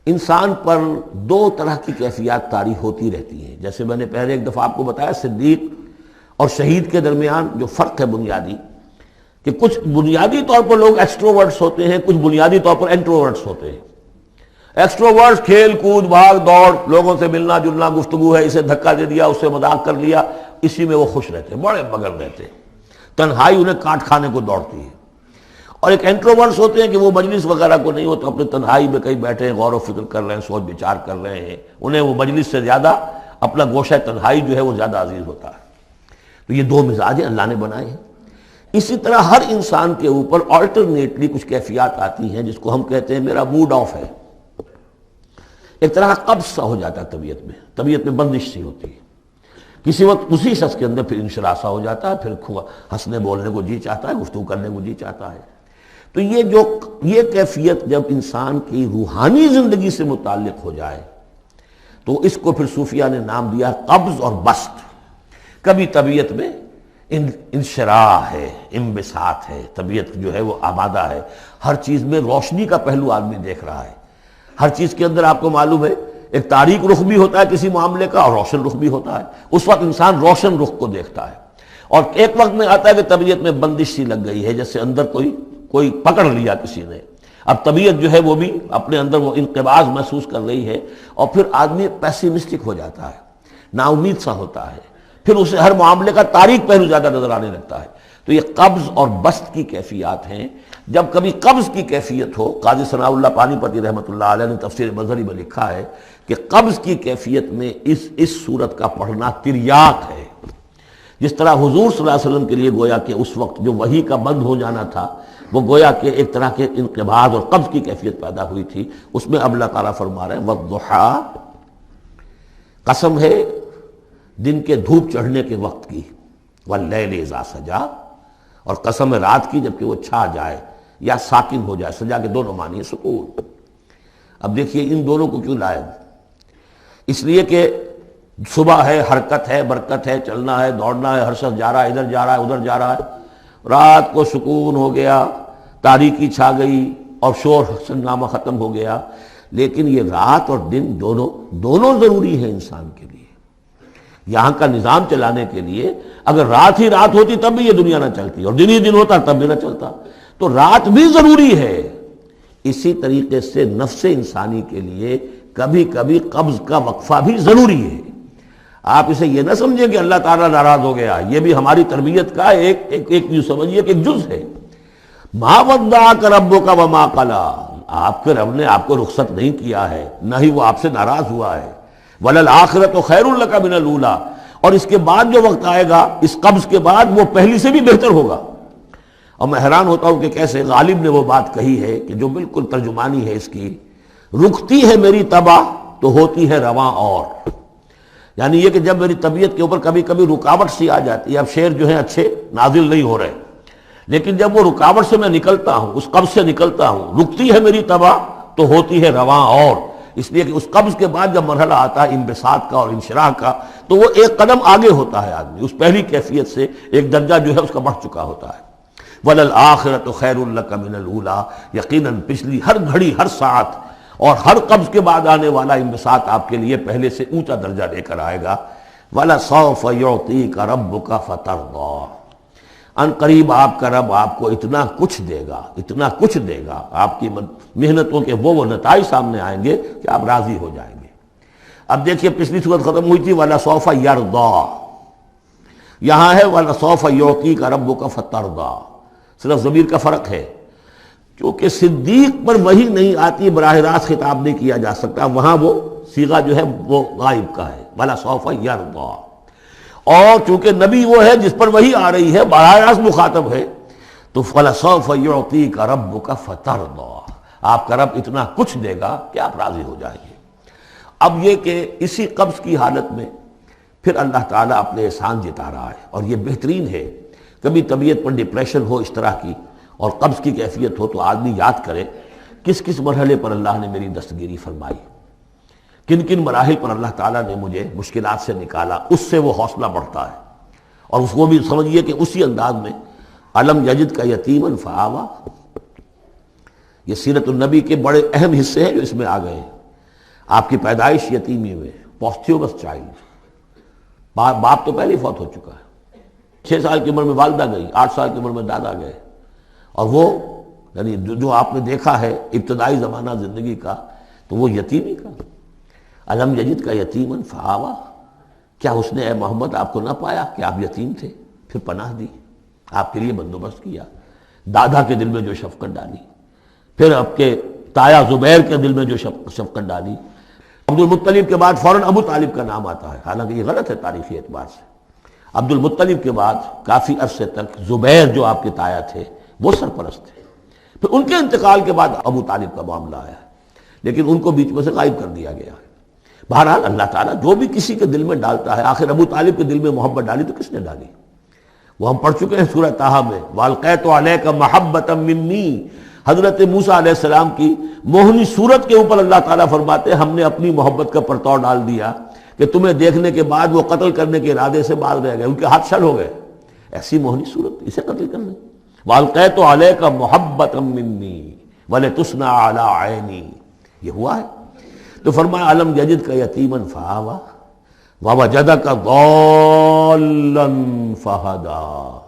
انسان پر دو طرح کی کیفیات طاری ہوتی رہتی ہیں. جیسے میں نے پہلے ایک دفعہ آپ کو بتایا صدیق اور شہید کے درمیان جو فرق ہے بنیادی، کہ کچھ بنیادی طور پر لوگ ایکسٹروورٹس ہوتے ہیں، کچھ بنیادی طور پر انٹروورٹس ہوتے ہیں. ایکسٹروورٹس کھیل کود بھاگ دوڑ، لوگوں سے ملنا جلنا، گفتگو ہے، اسے دھکا دے دیا، اس سے مذاق کر لیا، اسی میں وہ خوش رہتے ہیں، بڑے مگن رہتے ہیں. تنہائی انہیں کاٹ کھانے کو دوڑتی ہے. اور ایک انٹروورٹس ہوتے ہیں کہ وہ مجلس وغیرہ کو نہیں ہوتے، اپنے تنہائی میں کہیں بیٹھے ہیں، غور و فکر کر رہے ہیں، سوچ بچار کر رہے ہیں. انہیں وہ مجلس سے زیادہ اپنا گوشہ تنہائی جو ہے وہ زیادہ عزیز ہوتا ہے. تو یہ دو مزاج اللہ نے بنائے ہیں. اسی طرح ہر انسان کے اوپر آلٹرنیٹلی کچھ کیفیات آتی ہیں جس کو ہم کہتے ہیں میرا موڈ آف ہے. ایک طرح کا قبض سا ہو جاتا ہے طبیعت میں بندش سی ہوتی ہے. کسی وقت اسی شخص کے اندر پھر انشراح سا ہو جاتا ہے، پھر ہنسنے بولنے کو جی چاہتا ہے، گفتگو کرنے کو جی چاہتا ہے. تو یہ کیفیت جب انسان کی روحانی زندگی سے متعلق ہو جائے تو اس کو پھر صوفیہ نے نام دیا قبض اور بسط. کبھی طبیعت میں انشراح ہے، انبساط ہے، طبیعت جو ہے وہ آبادہ ہے، ہر چیز میں روشنی کا پہلو آدمی دیکھ رہا ہے. ہر چیز کے اندر آپ کو معلوم ہے ایک تاریک رخ بھی ہوتا ہے کسی معاملے کا اور روشن رخ بھی ہوتا ہے. اس وقت انسان روشن رخ کو دیکھتا ہے. اور ایک وقت میں آتا ہے کہ طبیعت میں بندش سی لگ گئی ہے، جیسے اندر کوئی پکڑ لیا کسی نے. اب طبیعت جو ہے وہ بھی اپنے اندر وہ انقباض محسوس کر رہی ہے، اور پھر آدمی پیسیمسٹک ہو جاتا ہے، نا امید سا ہوتا ہے، پھر اسے ہر معاملے کا تاریک پہلو زیادہ نظر آنے لگتا ہے. تو یہ قبض اور بسط کی کیفیات ہیں. جب کبھی قبض کی کیفیت ہو، قاضی ثناء اللہ پانی پتی رحمۃ اللہ علیہ نے تفسیر مظہری میں لکھا ہے کہ قبض کی کیفیت میں اس صورت کا پڑھنا تریاق ہے. جس طرح حضور صلی اللہ علیہ وسلم کے لیے گویا کہ اس وقت جو وحی کا بند ہو جانا تھا وہ گویا کہ ایک طرح کے انقباض اور قبض کی کیفیت پیدا ہوئی تھی. اس میں اب اللہ تعالیٰ فرما رہے ہیں والضحیٰ، قسم ہے دن کے دھوپ چڑھنے کے وقت کی، واللیل اذا سجا، اور قسم ہے رات کی جبکہ وہ چھا جائے یا ساکن ہو جائے. سجا کے دونوں معنی ہے سکون. اب دیکھیے ان دونوں کو کیوں لائے؟ اس لیے کہ صبح ہے، حرکت ہے، برکت ہے، چلنا ہے، دوڑنا ہے، ہر شخص جا رہا ہے، ادھر جا رہا ہے، ادھر جا رہا ہے. رات کو سکون ہو گیا، تاریکی چھا گئی اور شور ہنگامہ ختم ہو گیا. لیکن یہ رات اور دن دونوں ضروری ہیں انسان کے لیے. یہاں کا نظام چلانے کے لیے اگر رات ہی رات ہوتی تب بھی یہ دنیا نہ چلتی، اور دن ہی دن ہوتا تب بھی نہ چلتا. تو رات بھی ضروری ہے. اسی طریقے سے نفس انسانی کے لیے کبھی کبھی قبض کا وقفہ بھی ضروری ہے. آپ اسے یہ نہ سمجھیں کہ اللہ تعالیٰ ناراض ہو گیا، یہ بھی ہماری تربیت کا ایک یوں سمجھیے کہ ایک جز ہے. ما ودعک ربک وما قلی، آپ کے رب نے آپ کو رخصت نہیں کیا ہے، نہ ہی وہ آپ سے ناراض ہوا ہے. وَلَلْآخِرَةُ خَيْرٌ لَكَ مِنَ الْأُولَىٰ، اور اس کے بعد جو وقت آئے گا اس قبض کے بعد وہ پہلی سے بھی بہتر ہوگا. اور میں حیران ہوتا ہوں کہ کیسے غالب نے وہ بات کہی ہے کہ جو بالکل ترجمانی ہے اس کی، رکتی ہے میری طبع تو ہوتی ہے رواں اور. یعنی یہ کہ جب میری طبیعت کے اوپر کبھی کبھی رکاوٹ سی آ جاتی ہے، اب شعر جو ہیں اچھے نازل نہیں ہو رہے، لیکن جب وہ رکاوٹ سے میں نکلتا ہوں، اس قبض سے نکلتا ہوں، رکتی ہے میری طبع تو ہوتی ہے رواں اور. اس لیے کہ اس قبض کے بعد جب مرحلہ آتا ہے انبساط کا اور انشراح کا تو وہ ایک قدم آگے ہوتا ہے آدمی، اس پہلی کیفیت سے ایک درجہ جو ہے اس کا بڑھ چکا ہوتا ہے. وَلَلْآخِرَةُ خَيْرٌ لَكَ مِنَ الْأُولَىٰ، یقیناً پچھلی ہر گھڑی، ہر ساعت اور ہر قبض کے بعد آنے والا انبساط آپ کے لیے پہلے سے اونچا درجہ لے کر آئے گا. وَلَسَوْفَ يُعْطِيكَ رَبُّكَ فَتَرْضَىٰ، ان قریب آپ کا رب آپ کو اتنا کچھ دے گا، اتنا کچھ دے گا، آپ کی محنتوں کے وہ نتائج سامنے آئیں گے کہ آپ راضی ہو جائیں گے. اب دیکھیے پچھلی صورت ختم ہوئی تھی وَلَسَوْفَ يَرْضَىٰ، یہاں ہے وَلَسَوْفَ يُعْطِيكَ رَبُّكَ فَتَرْضَىٰ. صرف ضمیر کا فرق ہے، کیونکہ صدیق پر وحی نہیں آتی، براہ راست خطاب نہیں کیا جا سکتا، وہاں وہ صیغہ جو ہے وہ غائب کا ہے وَلَسَوْفَ يَرْضَىٰ. اور چونکہ نبی وہ ہے جس پر وحی آ رہی ہے، براہ راست مخاطب ہے، تو فَلَسَوْفَ يُعْطِيكَ رَبُّكَ فَتَرْضَىٰ، آپ کا رب اتنا کچھ دے گا کہ آپ راضی ہو جائیں گے. اب یہ کہ اسی قبض کی حالت میں پھر اللہ تعالیٰ اپنے احسان جتا رہا ہے، اور یہ بہترین ہے. کبھی طبیعت پر ڈپریشن ہو اس طرح کی اور قبض کی کیفیت ہو تو آدمی یاد کرے کس کس مرحلے پر اللہ نے میری دستگیری فرمائی، کن کن مراحل پر اللہ تعالیٰ نے مجھے مشکلات سے نکالا. اس سے وہ حوصلہ بڑھتا ہے. اور اس کو بھی سمجھیے کہ اسی انداز میں علم یجد کا یتیمن فآوا، یہ سیرت النبی کے بڑے اہم حصے ہیں جو اس میں آ گئے ہیں. آپ کی پیدائش یتیمی میں، پوسٹیومس چائلڈ، باپ تو پہلے ہی فوت ہو چکا ہے، 6 سال کی عمر میں والدہ گئی، 8 سال کی عمر میں دادا گئے، اور وہ یعنی جو آپ نے دیکھا ہے ابتدائی زمانہ زندگی کا، تو وہ یتیمی کا۔ الم یجد کا یتیما فآویٰ، کیا اس نے اے محمد آپ کو نہ پایا کہ آپ یتیم تھے، پھر پناہ دی، آپ کے لیے بندوبست کیا، دادا کے دل میں جو شفقت ڈالی، پھر آپ کے تایا زبیر کے دل میں جو شفقت ڈالی۔ عبد المطلب کے بعد فوراً ابو طالب کا نام آتا ہے، حالانکہ یہ غلط ہے تاریخی اعتبار سے۔ عبد المطلب کے بعد کافی عرصے تک زبیر جو آپ کے تایا تھے وہ سرپرست تھے، پھر ان کے انتقال کے بعد ابو طالب کا معاملہ آیا ہے، لیکن ان کو بیچ میں سے غائب کر دیا گیا ہے۔ بہرحال اللہ تعالیٰ جو بھی کسی کے دل میں ڈالتا ہے، آخر ابو طالب کے دل میں محبت ڈالی تو کس نے ڈالی؟ وہ ہم پڑھ چکے ہیں سورہ طٰہٰ میں، وَأَلْقَيْتُ عَلَيْكَ مَحَبَّةً مِّنِّي۔ حضرت موسیٰ علیہ السلام کی موہنی صورت کے اوپر اللہ تعالیٰ فرماتے ہیں ہم نے اپنی محبت کا پرتو ڈال دیا کہ تمہیں دیکھنے کے بعد وہ قتل کرنے کے ارادے سے باز رہ گئے، ان کے ہاتھ شل ہو گئے، ایسی موہنی صورت، اسے قتل کرنا۔ وَأَلْقَيْتُ عَلَيْكَ مَحَبَّةً مِّنِّي وَلِتُصْنَعَ عَلَىٰ عَيْنِي، یہ ہوا ہے۔ تو فرمایا الم یجد کا یتیما فآویٰ ووجدک ضالا فہدیٰ،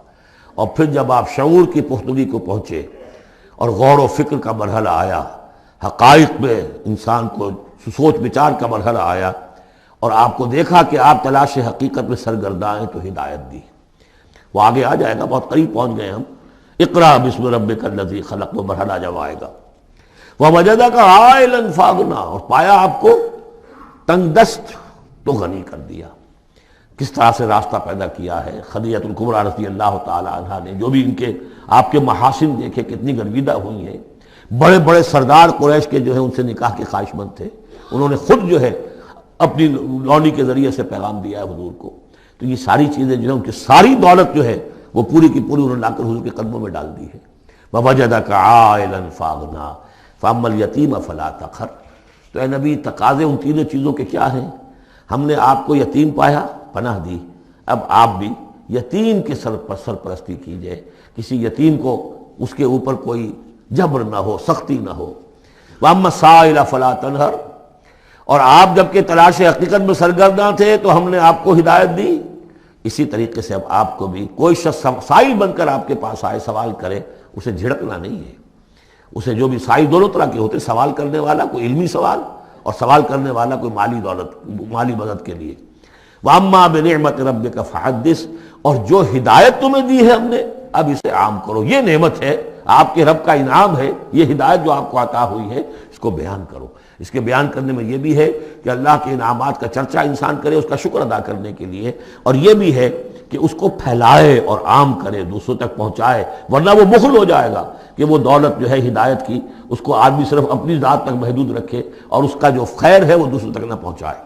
اور پھر جب آپ شعور کی پختگی کو پہنچے اور غور و فکر کا مرحلہ آیا، حقائق میں انسان کو سوچ بچار کا مرحلہ آیا، اور آپ کو دیکھا کہ آپ تلاش حقیقت میں سرگرداں ہیں، تو ہدایت دی۔ وہ آگے آ جائے گا، بہت قریب پہنچ گئے ہم، اقرأ بسم ربک الذی خلق، وہ مرحلہ جب آئے گا۔ وَوَجَدَكَ عَائِلًا فَأَغْنَىٰ، اور پایا آپ کو تنگ دست تو غنی کر دیا۔ کس طرح سے راستہ پیدا کیا ہے خدیجہ الکبریٰ رضی اللہ تعالی عنہا نے، جو بھی ان کے آپ کے محاسن دیکھے کتنی گرویدہ ہوئی ہیں۔ بڑے بڑے سردار قریش کے جو ہے ان سے نکاح کے خواہش مند تھے، انہوں نے خود جو ہے اپنی لونی کے ذریعے سے پیغام دیا ہے حضور کو۔ تو یہ ساری چیزیں جو ہے ان کی ساری دولت جو ہے وہ پوری کی پوری انہوں نے لا کر حضور کے قدموں میں ڈال دی ہے۔ وَوَجَدَكَ عَائِلًا فَأَغْنَىٰ فَأَمَّا الْيَتِيمَ فَلَا تَقْهَرْ۔ تو اے نبی تقاضے ان تینوں چیزوں کے کیا ہیں؟ ہم نے آپ کو یتیم پایا، پناہ دی، اب آپ بھی یتیم کے سرپرستی کیجئے، کسی یتیم کو اس کے اوپر کوئی جبر نہ ہو، سختی نہ ہو۔ وَأَمَّا السَّائِلَ فَلَا تَنْهَرْ، اور آپ جب کہ تلاش حقیقت میں سرگرداں تھے تو ہم نے آپ کو ہدایت دی، اسی طریقے سے اب آپ کو بھی کوئی شخص سائل بن کر آپ کے پاس آئے، سوال کرے، اسے جھڑکنا نہیں ہے۔ اسے جو بھی سائل دونوں طرح کے ہوتے، سوال کرنے والا کوئی علمی سوال، اور سوال کرنے والا کوئی مالی دولت، مالی مدد کے لیے۔ وَأَمَّا بِنِعْمَةِ رَبِّكَ فَحَدِّثْ، اور جو ہدایت تمہیں دی ہے ہم نے اب اسے عام کرو، یہ نعمت ہے، آپ کے رب کا انعام ہے، یہ ہدایت جو آپ کو عطا ہوئی ہے اس کو بیان کرو۔ اس کے بیان کرنے میں یہ بھی ہے کہ اللہ کے انعامات کا چرچا انسان کرے اس کا شکر ادا کرنے کے لیے، اور یہ بھی ہے کہ اس کو پھیلائے اور عام کرے، دوسروں تک پہنچائے، ورنہ وہ بخل ہو جائے گا کہ وہ دولت جو ہے ہدایت کی اس کو آدمی صرف اپنی ذات تک محدود رکھے اور اس کا جو خیر ہے وہ دوسروں تک نہ پہنچائے۔